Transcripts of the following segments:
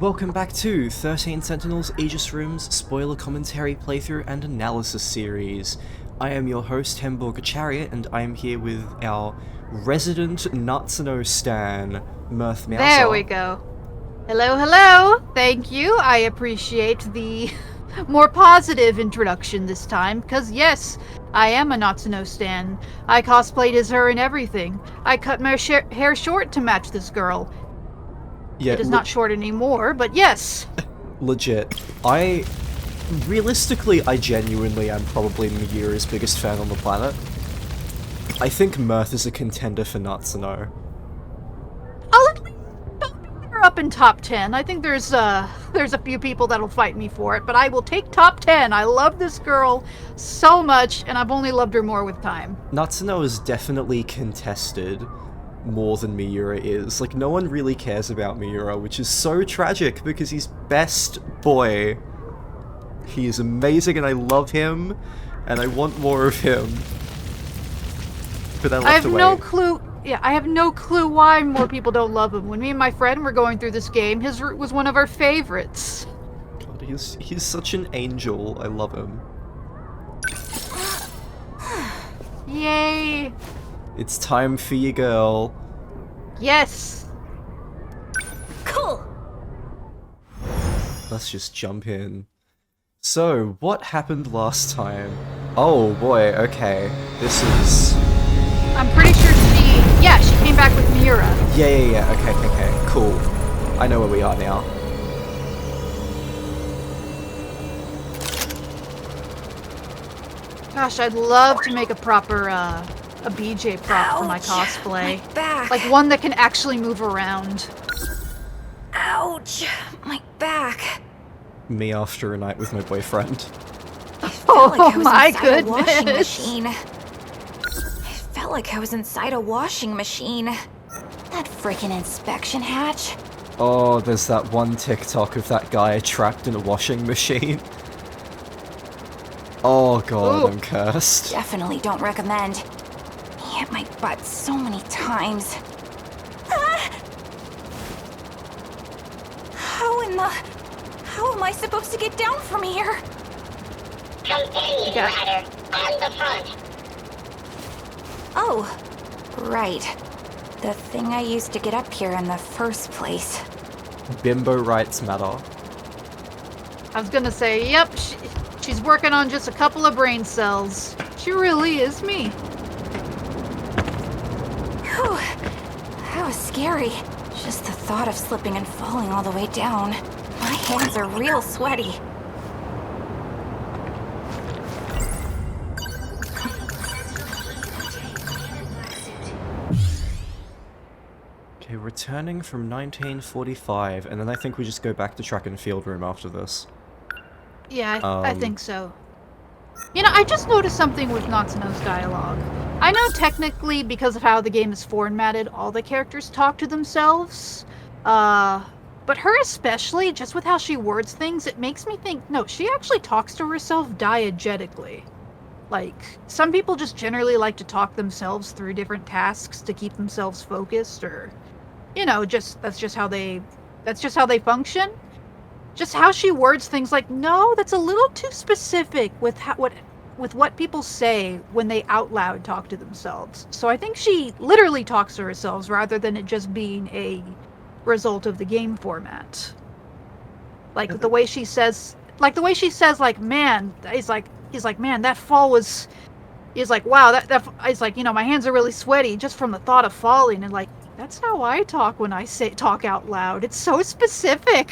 Welcome back to 13 Sentinels Aegis Room's spoiler commentary playthrough and analysis series. I am your host, Hamburger Chariot, and I am here with our resident Natsuno stan, Mirth Mouser. There we go. Hello, hello! Thank you, I appreciate the more positive introduction this time, because yes, I am a Natsuno stan. I cosplayed as her and everything. I cut my hair short to match this girl. Yeah, it is not short anymore, but yes! Legit. Realistically, I genuinely am probably Miura's biggest fan on the planet. I think Mirth is a contender for Natsuno. I'll at least put her up in top 10. I think there's a few people that'll fight me for it, but I will take top 10. I love this girl so much, and I've only loved her more with time. Natsuno is definitely contested more than Miura is. Like, no one really cares about Miura, which is so tragic because he's best boy. He is amazing and I love him, and I want more of him. But I have no clue. Yeah, I have no clue why more people don't love him. When me and my friend were going through this game, his route was one of our favorites. God, he's such an angel. I love him. Yay! It's time for you, girl. Yes! Cool! Let's just jump in. So, what happened last time? Oh boy, okay. This is... I'm pretty sure she came back with Miura. Yeah, okay, cool. I know where we are now. Gosh, I'd love to make a proper, a BJ prop for my cosplay. My back. Like one that can actually move around. Ouch! My back. Me after a night with my boyfriend. Oh my goodness! A washing machine. It felt like I was inside a washing machine. That freaking inspection hatch. Oh, there's that one TikTok of that guy trapped in a washing machine. Oh god, Ooh. I'm cursed. Definitely don't recommend. He hit my butt so many times. Ah! How am I supposed to get down from here? Continue, ladder. On the front. Oh, right. The thing I used to get up here in the first place. Bimbo rights matter. I was gonna say, yep, she's working on just a couple of brain cells. She really is me. Whew. That was scary. Just the thought of slipping and falling all the way down. My hands are real sweaty. Okay, returning from 1945, and then I think we just go back to track and field room after this. Yeah, I think so. You know, I just noticed something with Natsuno's dialogue. I know technically, because of how the game is formatted, all the characters talk to themselves. But her especially, just with how she words things, it makes me think, no, she actually talks to herself diegetically. Like, some people just generally like to talk themselves through different tasks to keep themselves focused, or, you know, that's just how they function. Just how she words things, like, no, that's a little too specific with what people say when they out loud talk to themselves. So I think she literally talks to herself rather than it just being a result of the game format. Like the way she says, man, he's like, man, that fall was, he's like, wow, that he's like, you know, my hands are really sweaty just from the thought of falling, and like, that's how I talk when I talk out loud. It's so specific.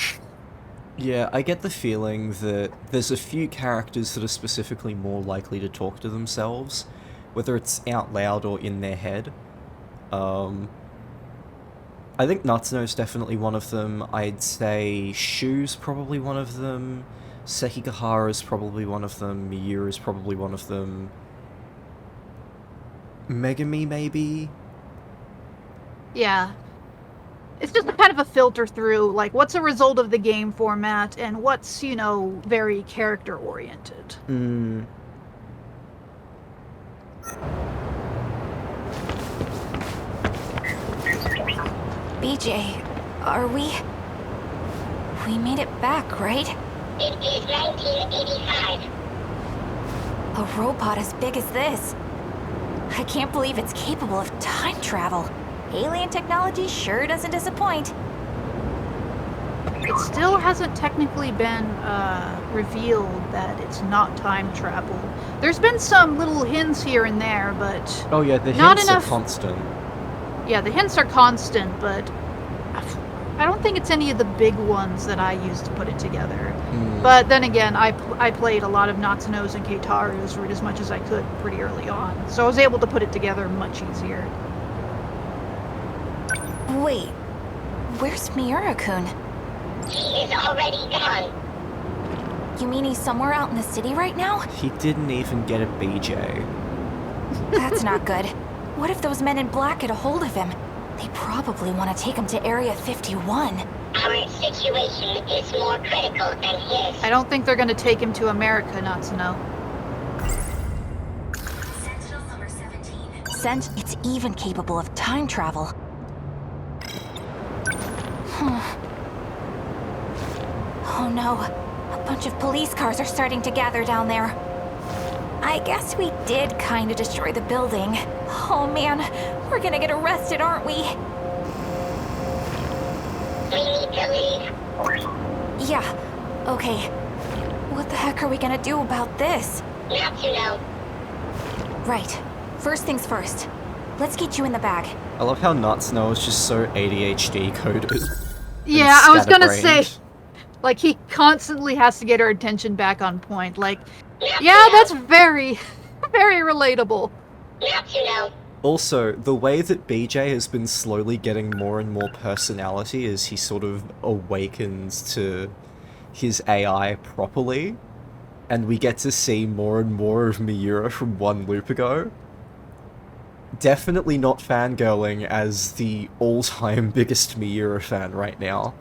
Yeah, I get the feeling that there's a few characters that are specifically more likely to talk to themselves, whether it's out loud or in their head. I think Natsuno's definitely one of them. I'd say Shu's probably one of them. Sekigahara's probably one of them. Miura's probably one of them. Megami, maybe? Yeah. It's just kind of a filter through, like, what's a result of the game format and what's, you know, very character-oriented. BJ, are we... We made it back, right? It is 1985. A robot as big as this. I can't believe it's capable of time travel. Alien technology sure doesn't disappoint. It still hasn't technically been revealed that it's not time travel. There's been some little hints here and there, but Oh yeah, the not hints enough. are constant. Yeah, the hints are constant, but I don't think it's any of the big ones that I used to put it together. But then again, I played a lot of Natsunos and Keitaru's route as much as I could pretty early on, so I was able to put it together much easier. Wait, where's Miura-kun? He is already gone. You mean he's somewhere out in the city right now? He didn't even get a BJ. That's not good. What if those men in black get a hold of him? They probably want to take him to Area 51. Our situation is more critical than his. I don't think they're going to take him to America, Natsuno. Sentinel number 17. It's even capable of time travel. Oh no. A bunch of police cars are starting to gather down there. I guess we did kind of destroy the building. Oh man, we're gonna get arrested, aren't we? We need to leave. Yeah, okay. What the heck are we gonna do about this? Natsuno. Right. First things first. Let's get you in the bag. I love how Natsuno is just so ADHD coded. Yeah, I was gonna say, scatterbrained. like, he constantly has to get her attention back on point. Like, yeah, that's very, very relatable. Natsuno. Also, the way that BJ has been slowly getting more and more personality as he sort of awakens to his AI properly, and we get to see more and more of Miura from one loop ago. Definitely not fangirling as the all-time biggest Miura fan right now.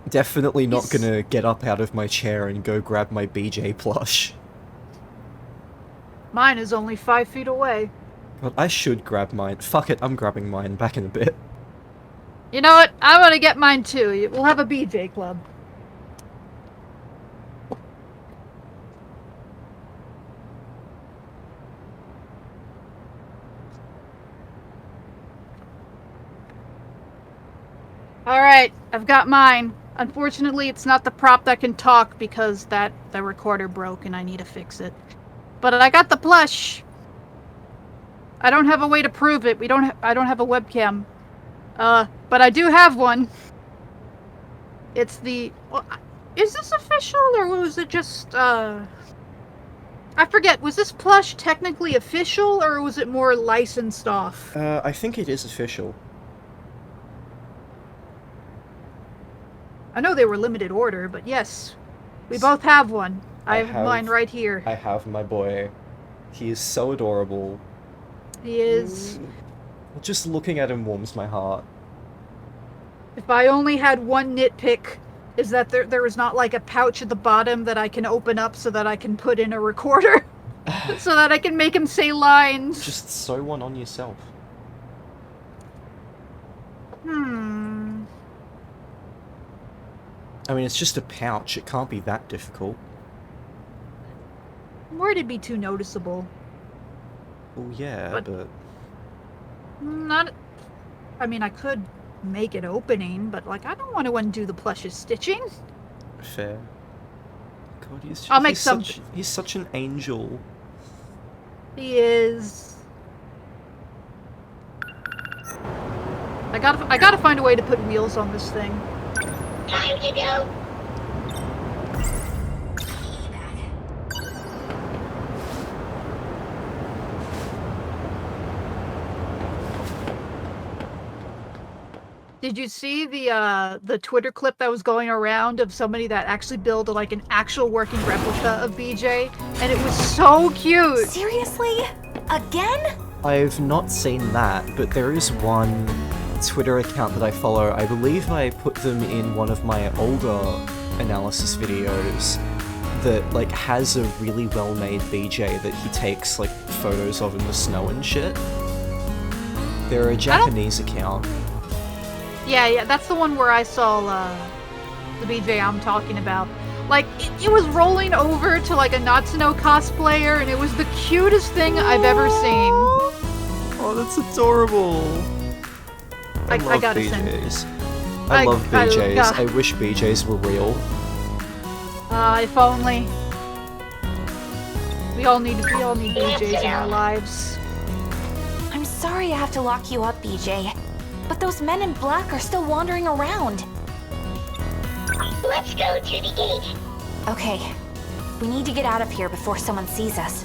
Definitely not gonna get up out of my chair and go grab my BJ plush. Mine is only 5 feet away. But I should grab mine. Fuck it, I'm grabbing mine. Back in a bit. You know what? I'm gonna get mine too. We'll have a BJ club. Alright, I've got mine. Unfortunately, it's not the prop that can talk because the recorder broke and I need to fix it. But I got the plush. I don't have a way to prove it. I don't have a webcam. But I do have one. It's the... Is this official or was it just, I forget, was this plush technically official or was it more licensed off? I think it is official. I know they were limited order, but yes. We both have one. I have mine right here. I have my boy. He is so adorable. He is. Just looking at him warms my heart. If I only had one nitpick, is that there is not like a pouch at the bottom that I can open up so that I can put in a recorder. So that I can make him say lines. Just sew one on yourself. I mean, it's just a pouch. It can't be that difficult. Or it'd be too noticeable. Well, yeah, but... Not... I mean, I could make an opening, but, like, I don't want to undo the plush's stitching. Fair. God, I'll make some... He's such an angel. He is... I gotta find a way to put wheels on this thing. Time to go. Did you see the Twitter clip that was going around of somebody that actually built like an actual working replica of BJ? And it was so cute! Seriously? Again? I've not seen that, but there is one Twitter account that I follow. I believe I put them in one of my older analysis videos that like has a really well-made BJ that he takes like photos of in the snow and shit. They're a Japanese account. Yeah, that's the one where I saw the BJ I'm talking about. Like, it was rolling over to like a Natsuno cosplayer, and it was the cutest thing I've ever seen. Oh, that's adorable. I love gotta BJs. I love BJs. I wish BJs were real. If only. We all need BJs in our lives. I'm sorry I have to lock you up, BJ. But those men in black are still wandering around. Let's go to the gate. Okay. We need to get out of here before someone sees us.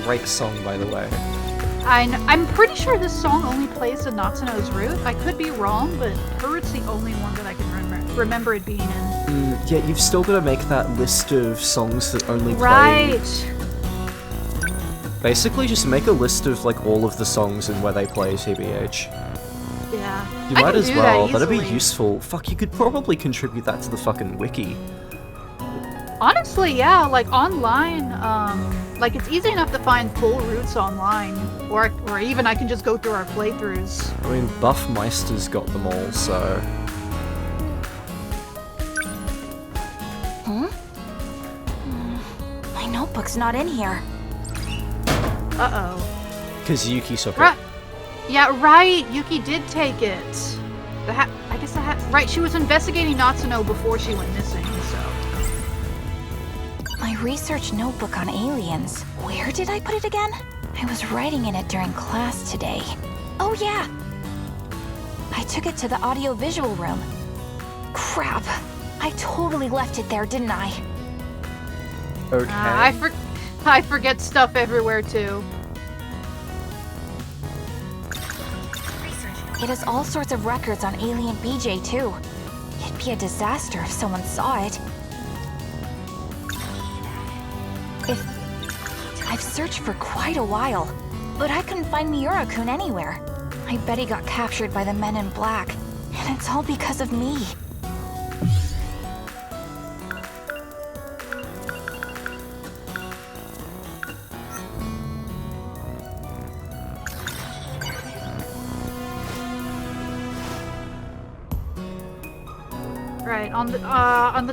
Great song, by the way. I'm pretty sure this song only plays the Natsuno's route. I could be wrong, but her route's the only one that I can remember it being in. Yeah, you've still got to make that list of songs that only play... Right! Basically, just make a list of, like, all of the songs and where they play, TBH. Yeah. You might as well, that'd be easily. useful. Fuck, you could probably contribute that to the fucking wiki. Honestly, yeah, like online, like it's easy enough to find full routes online, or even I can just go through our playthroughs. I mean, Buffmeister's got them all, so... My notebook's not in here. Uh-oh. Because Yuki took Right. it. Yeah, right, Yuki did take it. I guess the hat... Right, she was investigating Natsuno before she went missing, so... My research notebook on aliens. Where did I put it again? I was writing in it during class today. Oh yeah! I took it to the audio-visual room. Crap. I totally left it there, didn't I? Okay. I forget stuff everywhere, too. It has all sorts of records on Alien BJ, too. It'd be a disaster if someone saw it. I've searched for quite a while, but I couldn't find Miura-kun anywhere. I bet he got captured by the men in black, and it's all because of me. Right, on the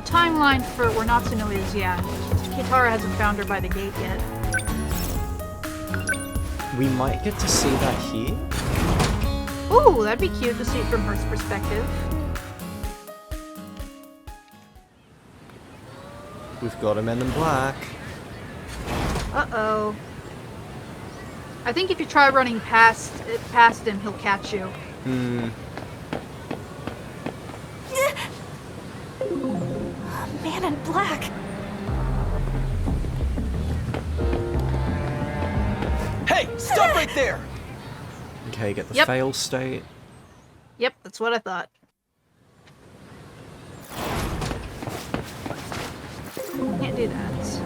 timeline for where Natsuno is, yeah. Kitara hasn't found her by the gate yet. We might get to see that here. Ooh, that'd be cute to see from her perspective. We've got a Men in Black. Uh-oh. I think if you try running past him, he'll catch you. Man in black. Hey, stop right there! Okay, get the Yep. fail state. Yep, that's what I thought. Can't do that.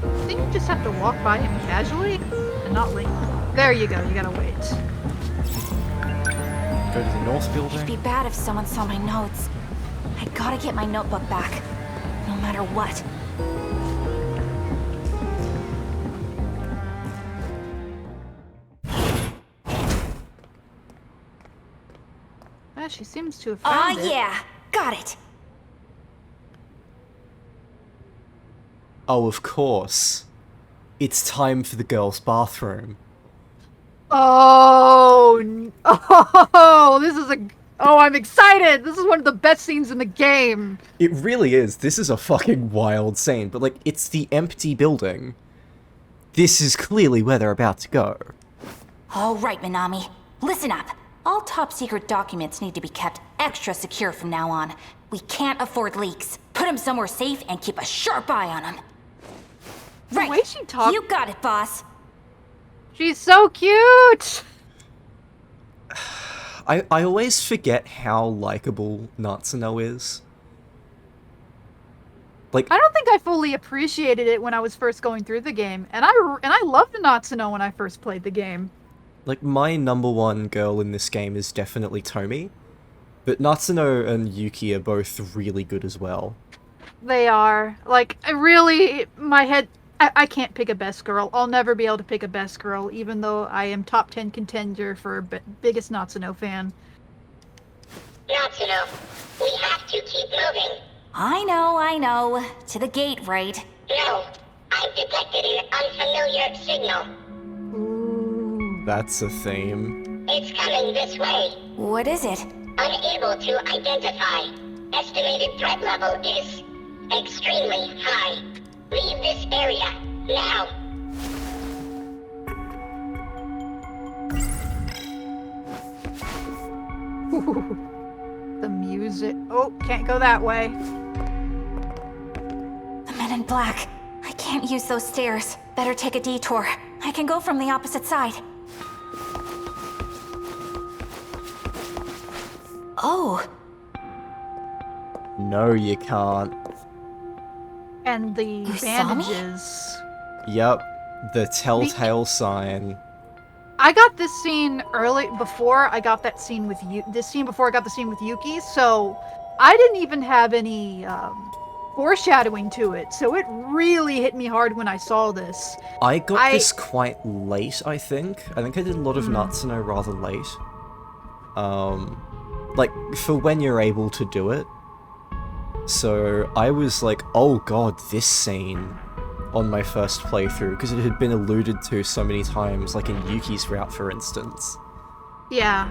I think you just have to walk by him casually and not linger. There you go, you gotta wait. Go to the north It'd building. be bad if someone saw my notes. I gotta get my notebook back, no matter what. She seems to have found it. Yeah, got it. Oh, of course. It's time for the girls' bathroom. Oh, this is oh, I'm excited. This is one of the best scenes in the game. It really is. This is a fucking wild scene, but like, it's the empty building. This is clearly where they're about to go. All right, Minami. Listen up. All top-secret documents need to be kept extra secure from now on. We can't afford leaks. Put them somewhere safe and keep a sharp eye on them. The Right. way she talks, You got it, boss. she's so cute. I always forget how likable Natsuno is. Like, I don't think I fully appreciated it when I was first going through the game, and I loved Natsuno when I first played the game. Like, my number one girl in this game is definitely Tomi, but Natsuno and Yuki are both really good as well. They are. Like, I really, my head, I can't pick a best girl. I'll never be able to pick a best girl, even though I am top 10 contender for biggest Natsuno fan. Natsuno, we have to keep moving. I know. To the gate, right? No, I've detected an unfamiliar signal. Ooh. That's a theme. It's coming this way. What is it? Unable to identify. Estimated threat level is extremely high. Leave this area, now. Ooh. The music. Oh, can't go that way. The men in black. I can't use those stairs. Better take a detour. I can go from the opposite side. Oh. No, you can't. And the Usami? bandages. Yep, the telltale sign. I got this scene before I got that scene with before I got the scene with Yuki, so I didn't even have any foreshadowing to it, so it really hit me hard when I saw this. I got this quite late, I think. I think I did a lot of Natsuno rather late. Like, for when you're able to do it. So I was like, oh god, this scene on my first playthrough, because it had been alluded to so many times, like in Yuki's route, for instance. Yeah.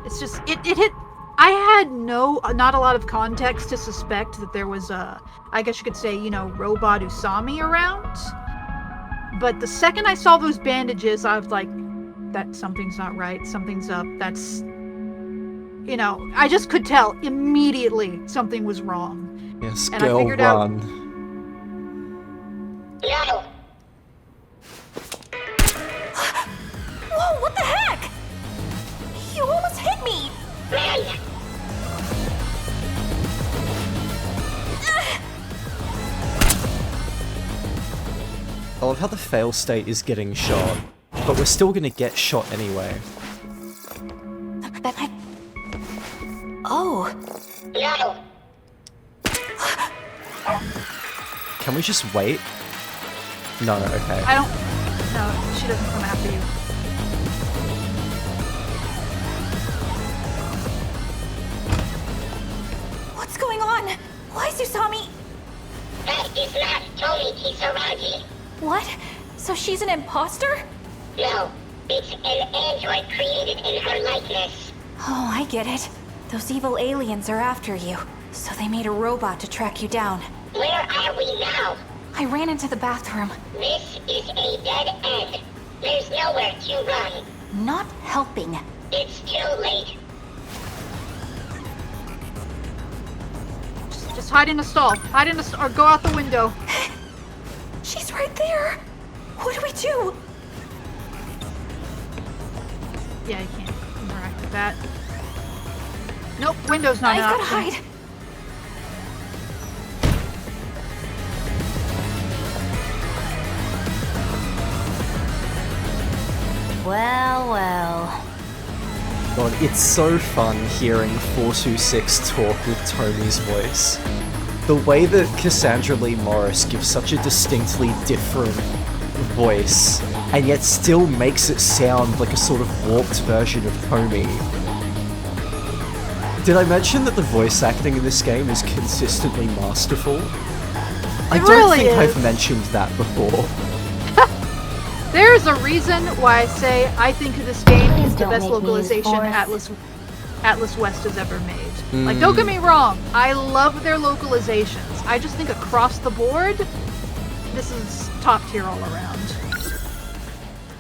It's just, it hit... I had not a lot of context to suspect that there was I guess you could say, robot Usami around. But the second I saw those bandages, I was like, that something's not right, something's up, that's... I just could tell immediately something was wrong. Yes, and girl, I figured run. No. Whoa, what the heck? You almost hit me! Run. I love how the fail state is getting shot, but we're still gonna get shot anyway. Oh. No. Can we just wait? No, okay. No, she doesn't come after you. What's going on? Why is Usami... That is not Tony Kisaragi. What? So she's an imposter? No, it's an android created in her likeness. Oh, I get it. Those evil aliens are after you. So they made a robot to track you down. Where are we now? I ran into the bathroom. This is a dead end. There's nowhere to run. Not helping. It's too late. Just hide in a stall. Hide in a stall, or go out the window. She's right there. What do we do? Yeah, you can't interact with that. Nope, window's not an I've gotta option. hide. Well. God, it's so fun hearing 426 talk with Tony's voice. The way that Cassandra Lee Morris gives such a distinctly different voice, and yet still makes it sound like a sort of warped version of Tommy. Did I mention that the voice acting in this game is consistently masterful? I don't really think is. I've mentioned that before. There's a reason why I say I think this game is the best localization Atlas West has ever made. Like, don't get me wrong, I love their localizations. I just think across the board, this is top tier all around.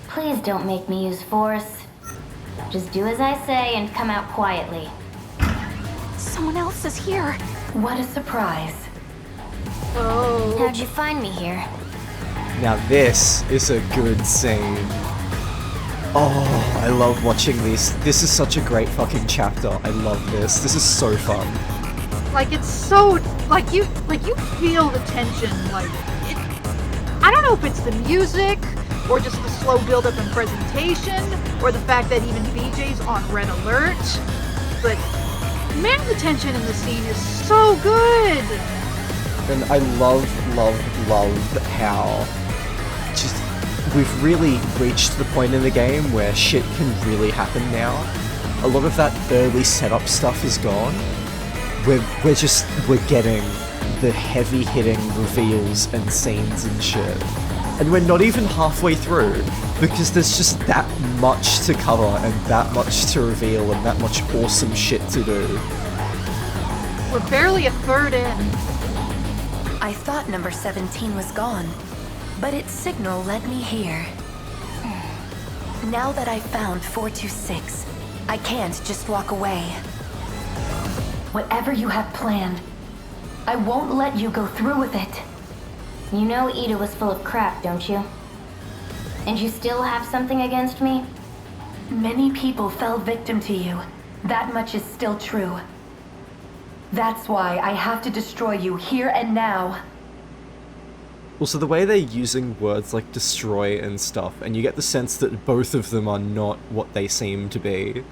Please don't make me use force. Just do as I say and come out quietly. Someone else is here. What a surprise. Oh. How'd you find me here? Now this is a good scene. Oh, I love watching this. This is such a great fucking chapter. I love this. This is so fun. Like, it's so, like you feel the tension, I don't know if it's the music, or just the slow build-up and presentation, or the fact that even BJ's on red alert, but man, the tension in the scene is so good! And I love how we've really reached the point in the game where shit can really happen now. A lot of that early setup stuff is gone. We're getting the heavy-hitting reveals and scenes and shit. And we're not even halfway through, because there's just that much to cover and that much to reveal and that much awesome shit to do. We're barely a third in. I thought number 17 was gone, but its signal led me here. Now that I've found 426, I can't just walk away. Whatever you have planned, I won't let you go through with it. You know Ida was full of crap, don't you? And you still have something against me? Many people fell victim to you. That much is still true. That's why I have to destroy you here and now. Also, the way they're using words like destroy and stuff, and you get the sense that both of them are not what they seem to be.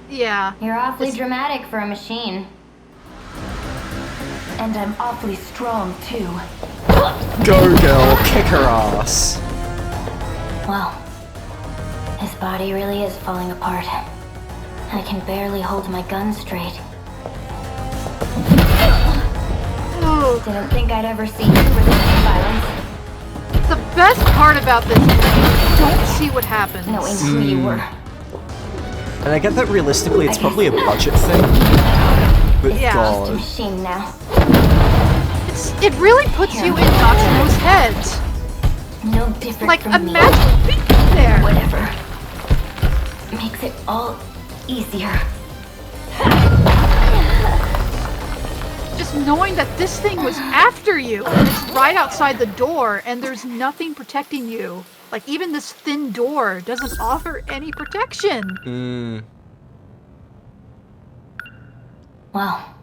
Yeah. You're awfully dramatic for a machine. And I'm awfully strong, too. Go, girl, kick her ass! Well, his body really is falling apart. I can barely hold my gun straight. Ooh. Didn't think I'd ever see you resist violence. The best part about this is you don't see what happens. Knowing who you were. And I get that realistically it's probably a budget thing, but Yeah. Just a God. machine now. It really puts you in Natsuno's head. No different Like, from me. imagine being there. Whatever. Makes it all easier. Just knowing that this thing was after you, and it's right outside the door, and there's nothing protecting you. Like, even this thin door doesn't offer any protection. Well,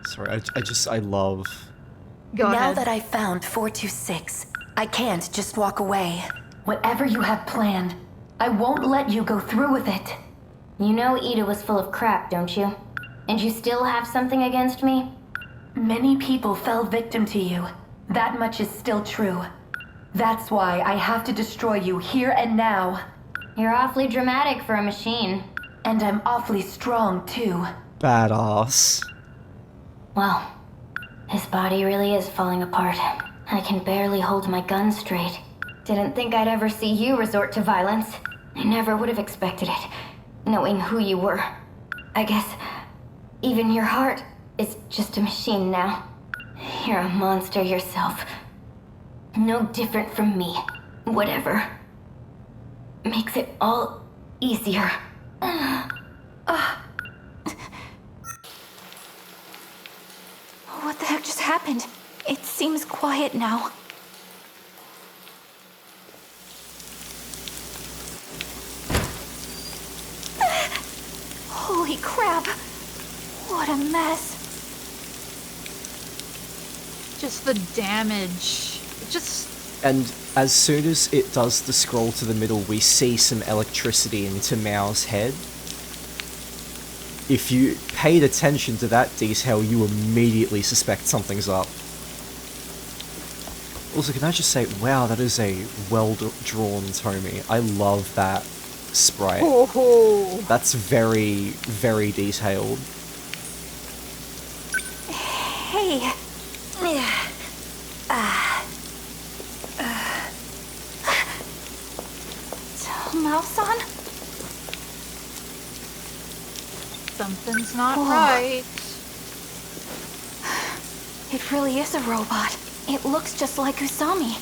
Sorry, I love... Go Now ahead. that I've found 426, I can't just walk away. Whatever you have planned, I won't let you go through with it. you know Ida was full of crap, don't you? And you still have something against me? Many people fell victim to you. That much is still true. That's why I have to destroy you here and now. You're awfully dramatic for a machine. And I'm awfully strong, too. Badass. Well, his body really is falling apart. I can barely hold my gun straight. Didn't think I'd ever see you resort to violence. I never would have expected it, knowing who you were. I guess even your heart is just a machine now. You're a monster yourself. No different from me. Whatever. Makes it all easier. What the heck just happened? It seems quiet now. Holy crap! What a mess. Just the damage. Just... And as soon as it does the scroll to the middle, we see some electricity in Tamao's head. If you paid attention to that detail, you immediately suspect something's up. Also, can I just say, wow, that is a well-drawn Tomy. I love that sprite. Oh. That's very, very detailed. Hey. Tamao-san? Something's not Whoa. right. It really is a robot. It looks just like Usami.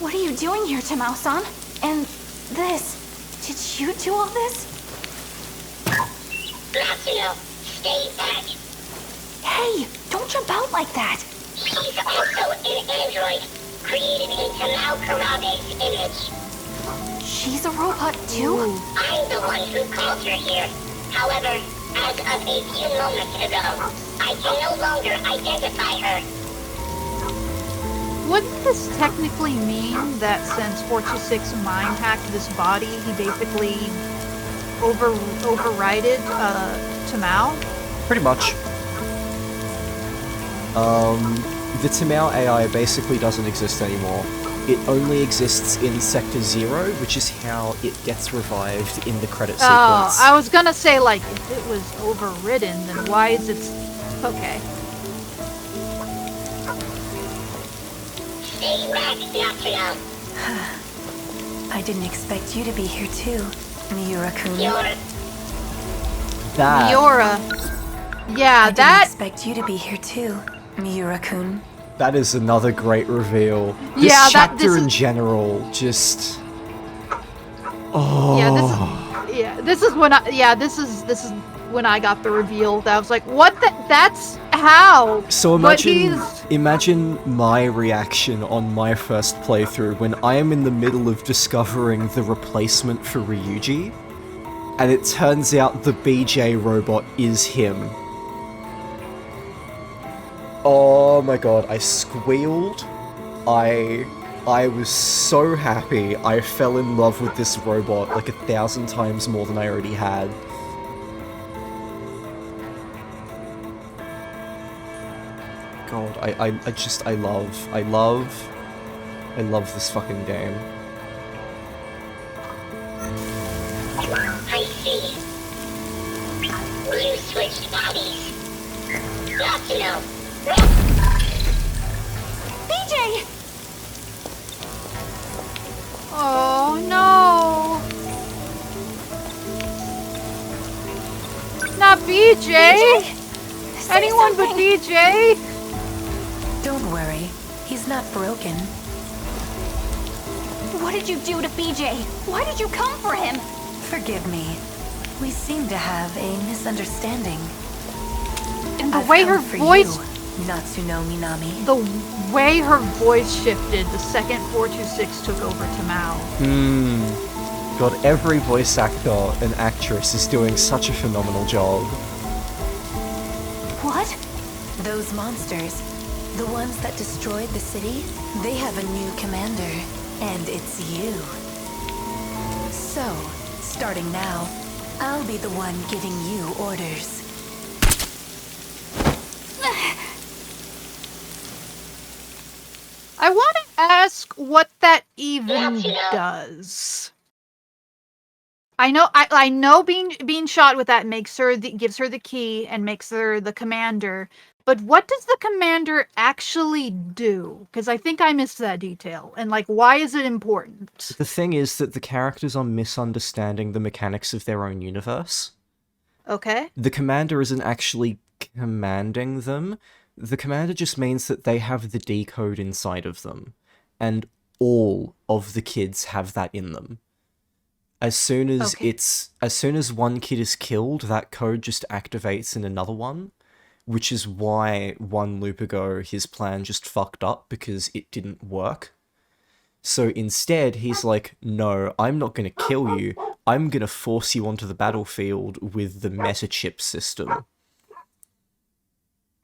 What are you doing here, Tamao-san? And this... Did you do all this? Natsuno, stay back. Hey, don't jump out like that. She's also an android, created in Tamao Kurabe's image. She's a robot too? I'm the one who called her here. However, as of a few moments ago, I can no longer identify her. Wouldn't this technically mean that since 426 mind hacked this body, he basically overrided Tamao? Pretty much. the Tamao AI basically doesn't exist anymore. It only exists in Sector 0, which is how it gets revived in the credit sequence. Oh, I was gonna say, like, if it was overridden, then why is it... Okay. Stay back, Natsuno. I didn't expect you to be here too, Miura-kun. That... Miura. Yeah, I didn't expect you to be here too, Miura-kun. That is another great reveal. This Yeah, chapter in general, just... Oh. This is when I got the reveal. That I was like, what the... That's how? So imagine my reaction on my first playthrough when I am in the middle of discovering the replacement for Ryuji, and it turns out the BJ robot is him. Oh my god, I squealed. I was so happy. I fell in love with this robot like 1,000 times more than I already had. God, I love this fucking game. I see. You switched bodies. Natsuno. BJ! Oh, no. Not BJ! Anyone but BJ? Don't worry, he's not broken. What did you do to BJ? Why did you come for him? Forgive me. We seem to have a misunderstanding. And the I've way come her for voice... you, Natsuno Minami. The way her voice shifted the second 426 took over Tamao. God, every voice actor and actress is doing such a phenomenal job. What? Those monsters, the ones that destroyed the city, they have a new commander, and it's you. So, starting now, I'll be the one giving you orders. I want to ask what that even does. I know being shot with that makes her gives her the key and makes her the commander. But what does the commander actually do? Because I think I missed that detail. And like, why is it important? The thing is that the characters are misunderstanding the mechanics of their own universe. Okay. The commander isn't actually commanding them. The commander just means that they have the decode inside of them. And all of the kids have that in them. As soon as one kid is killed, that code just activates in another one. Which is why 1 loop ago his plan just fucked up because it didn't work. So instead, he's like, no, I'm not going to kill you. I'm going to force you onto the battlefield with the meta chip system.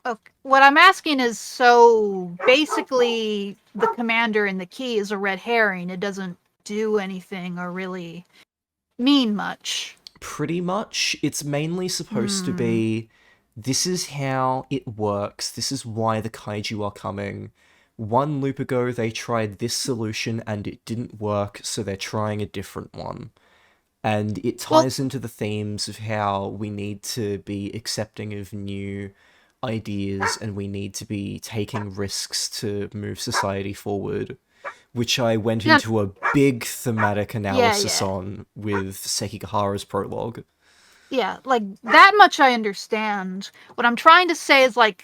Okay. What I'm asking is, so basically the commander and the key is a red herring. It doesn't do anything or really mean much. Pretty much. It's mainly supposed to be, this is how it works. This is why the kaiju are coming. 1 loop ago, they tried this solution and it didn't work, so they're trying a different one. And it ties into the themes of how we need to be accepting of new ideas and we need to be taking risks to move society forward, which I went into a big thematic analysis on with Sekigahara's prologue. Yeah, like, that much I understand. What I'm trying to say is, like...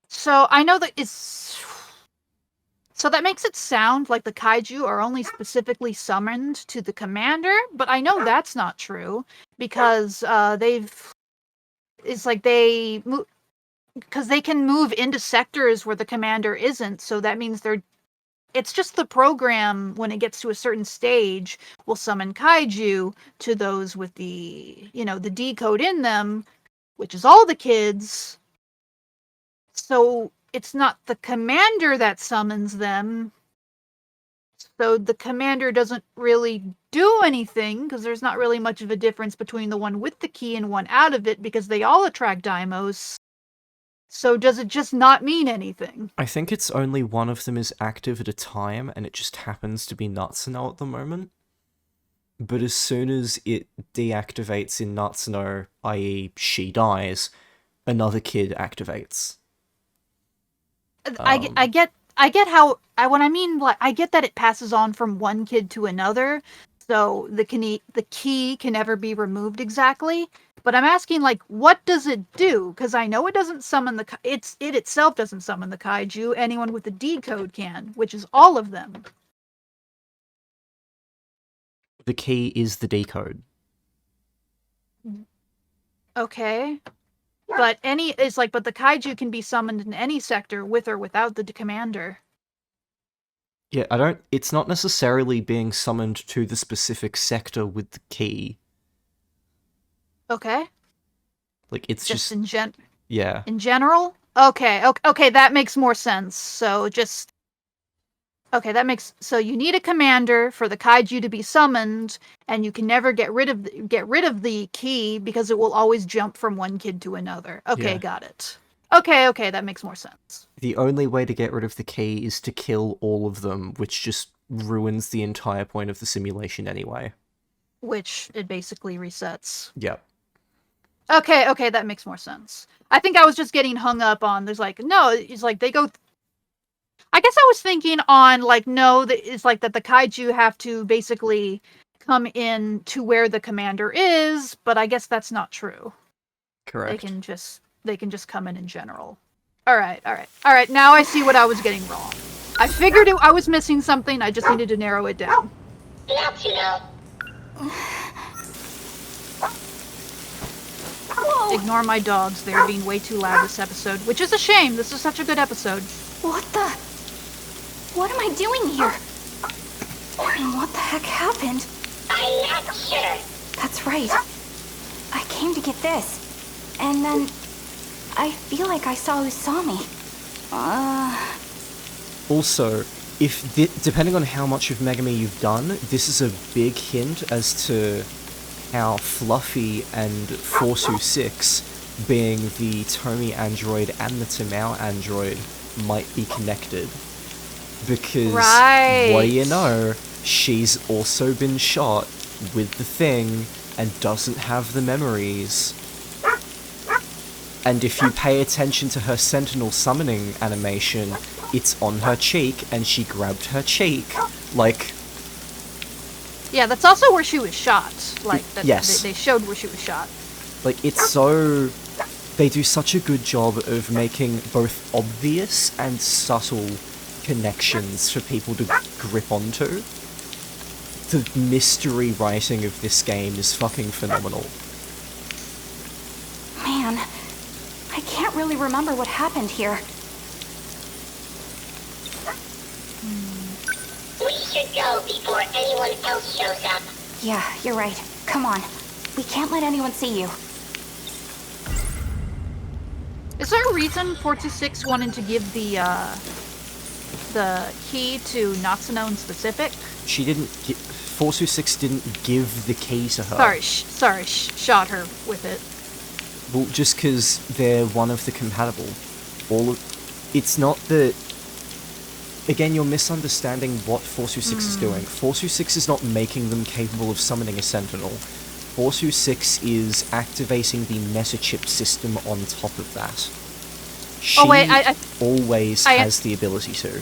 So, I know that it's... So that makes it sound like the kaiju are only specifically summoned to the commander, but I know that's not true, because it's like they... Because they can move into sectors where the commander isn't, so that means it's just the program, when it gets to a certain stage, will summon kaiju to those with the, the decode in them, which is all the kids. So it's not the commander that summons them. So the commander doesn't really do anything, because there's not really much of a difference between the one with the key and one out of it, because they all attract Daimos. So does it just not mean anything? I think it's only one of them is active at a time, and it just happens to be Natsuno at the moment. But as soon as it deactivates in Natsuno, i.e. she dies, another kid activates. I get how I get that it passes on from one kid to another, so the key can never be removed exactly. But I'm asking, like, what does it do? Because I know it doesn't summon it itself doesn't summon the kaiju. Anyone with the D code can, which is all of them. The key is the decode. Okay. But but the kaiju can be summoned in any sector with or without the commander. Yeah, it's not necessarily being summoned to the specific sector with the key. Okay. Like, it's just yeah. In general? Okay, that makes more sense. So so you need a commander for the kaiju to be summoned, and you can never get rid of the key because it will always jump from one kid to another. Okay, Yeah. got it. Okay, that makes more sense. The only way to get rid of the key is to kill all of them, which just ruins the entire point of the simulation anyway. Which it basically resets. Yep. Okay, that makes more sense. I think I was just getting hung up on, there's like, no, it's like they go... I guess I was thinking on, like, no, it's like that the kaiju have to basically come in to where the commander is, but I guess that's not true. Correct. They can just come in general. All right. Now I see what I was getting wrong. I figured I was missing something. I just needed to narrow it down. Natsuno. Whoa! Ignore my dogs. They're being way too loud this episode, which is a shame. This is such a good episode. What am I doing here? I mean, what the heck happened? I'm not sure. That's right. I came to get this. And then... I feel like I saw Usami. Also, depending on how much of Megami you've done, this is a big hint as to how Fluffy and Forsu 6, being the Tomi android and the Tamao android, might be connected. Because, what do you know, she's also been shot with the thing and doesn't have the memories. And if you pay attention to her Sentinel summoning animation, it's on her cheek, and she grabbed her cheek. Like... Yeah, that's also where she was shot. Like, yes. They showed where she was shot. Like, it's so... They do such a good job of making both obvious and subtle connections for people to grip onto. The mystery writing of this game is fucking phenomenal. Man, I can't really remember what happened here. We should go before anyone else shows up. Yeah, you're right. Come on. We can't let anyone see you. Is there a reason 426 wanted to give the key to Natsuno in specific? She didn't... 426 didn't give the key to her. Sorry, shot her with it. Well, just because they're one of the compatible. It's not that... Again, you're misunderstanding what 426 is doing. 426 is not making them capable of summoning a Sentinel. 426 is activating the meta chip system on top of that. She always has the ability to.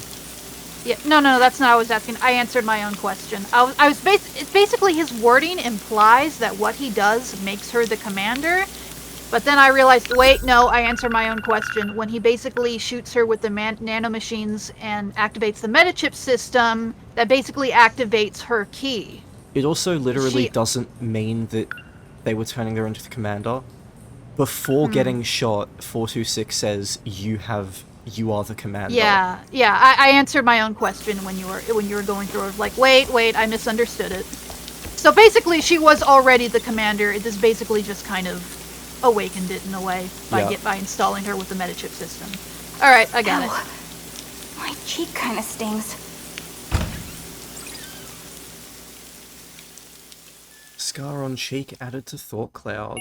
Yeah, no, that's not what I was asking. I answered my own question. It's basically his wording implies that what he does makes her the commander. But then I realized, wait, no, I answered my own question. When he basically shoots her with the nanomachines and activates the metachip system, that basically activates her key. It also literally doesn't mean that they were turning her into the commander. Before getting shot, 426 says, you are the commander. Yeah, I answered my own question when you were going through it. Like, wait, I misunderstood it. So basically, she was already the commander. It is basically just kind of awakened it in a way by installing her with the metachip system. Alright, I got it. My cheek kind of stings. Scar on cheek added to thought cloud.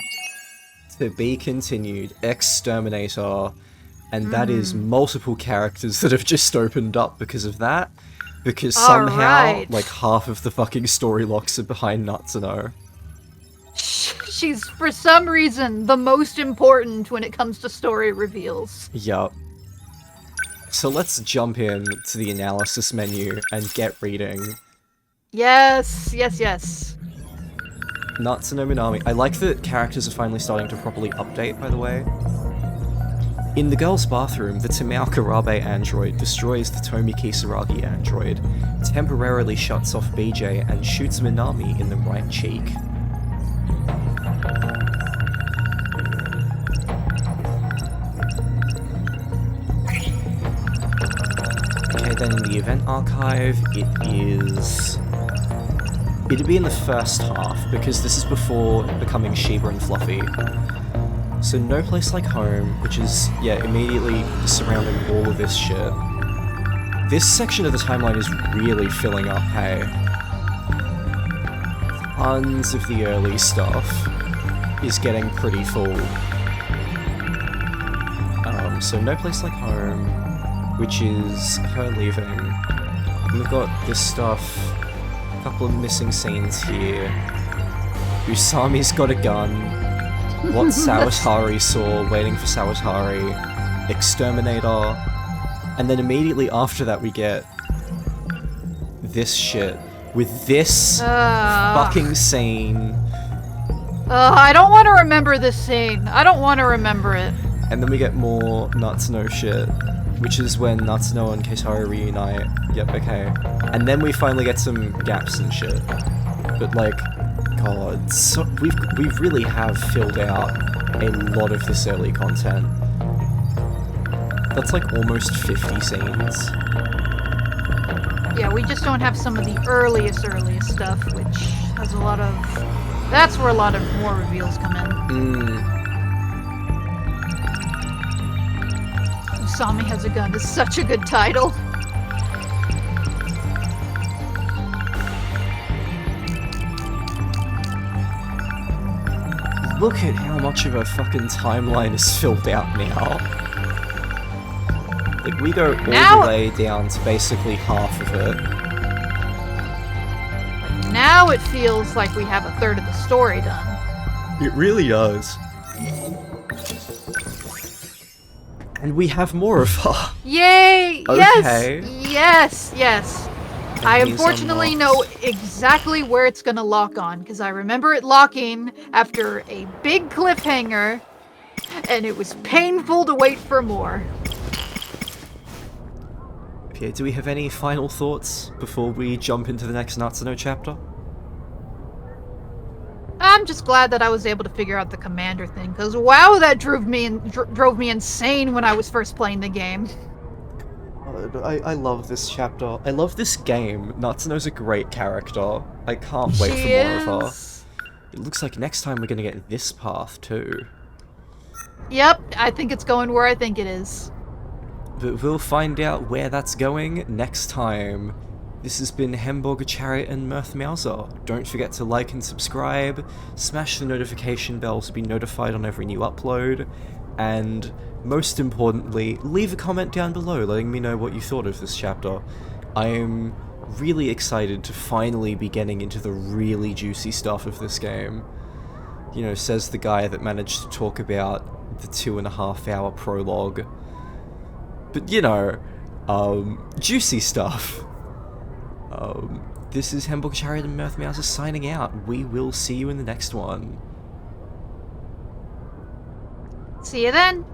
To be continued. Exterminator. And that is multiple characters that have just opened up because of that. Because somehow, like, half of the fucking story locks are behind Natsuno. She's, for some reason, the most important when it comes to story reveals. Yup. So let's jump in to the analysis menu and get reading. Yes, yes, yes. Natsuno Minami. I like that characters are finally starting to properly update, by the way. In the girls' bathroom, the Tamao Kurabe android destroys the Tomi Kisaragi android, temporarily shuts off BJ, and shoots Minami in the right cheek. Okay, then in the event archive, it'd be in the first half, because this is before becoming Shiba and Fluffy. So No Place Like Home, which is, yeah, immediately surrounding all of this shit. This section of the timeline is really filling up, hey. Tons of the early stuff is getting pretty full. So No Place Like Home, which is her leaving. And we've got this stuff, a couple of missing scenes here. Usami's got a gun. What Sawatari saw, waiting for Sawatari, Exterminator, and then immediately after that we get this shit with this fucking scene. I don't want to remember this scene. I don't want to remember it. And then we get more Natsuno shit, which is when Natsuno and Keitaro reunite. Yep, okay. And then we finally get some gaps and shit. But like, God, so we really have filled out a lot of this early content. That's like almost 50 scenes. Yeah, we just don't have some of the earliest stuff, which has a lot of... That's where a lot of more reveals come in. Usami Has a Gun is such a good title. Look at how much of a fucking timeline is filled out now. Like, we go all the way down to basically half of it. Now it feels like we have a third of the story done. It really does. And we have more of her. Yay! Okay. Yes! Yes! I unfortunately know exactly where it's gonna lock on, because I remember it locking after a big cliffhanger, and it was painful to wait for more. Okay, do we have any final thoughts before we jump into the next Natsuno chapter? I'm just glad that I was able to figure out the commander thing, because wow, that drove me insane when I was first playing the game. I love this chapter. I love this game. Natsuno's a great character. I can't wait for more of her. It looks like next time we're gonna get this path too. Yep, I think it's going where I think it is. But we'll find out where that's going next time. This has been Hamburger Chariot and Mirth Mouser. Don't forget to like and subscribe, smash the notification bell to be notified on every new upload, and most importantly, leave a comment down below letting me know what you thought of this chapter. I am really excited to finally be getting into the really juicy stuff of this game. You know, says the guy that managed to talk about the 2.5 hour prologue. But you know, juicy stuff. This is Hamburger Chariot and Mirth Mouser signing out. We will see you in the next one. See you then.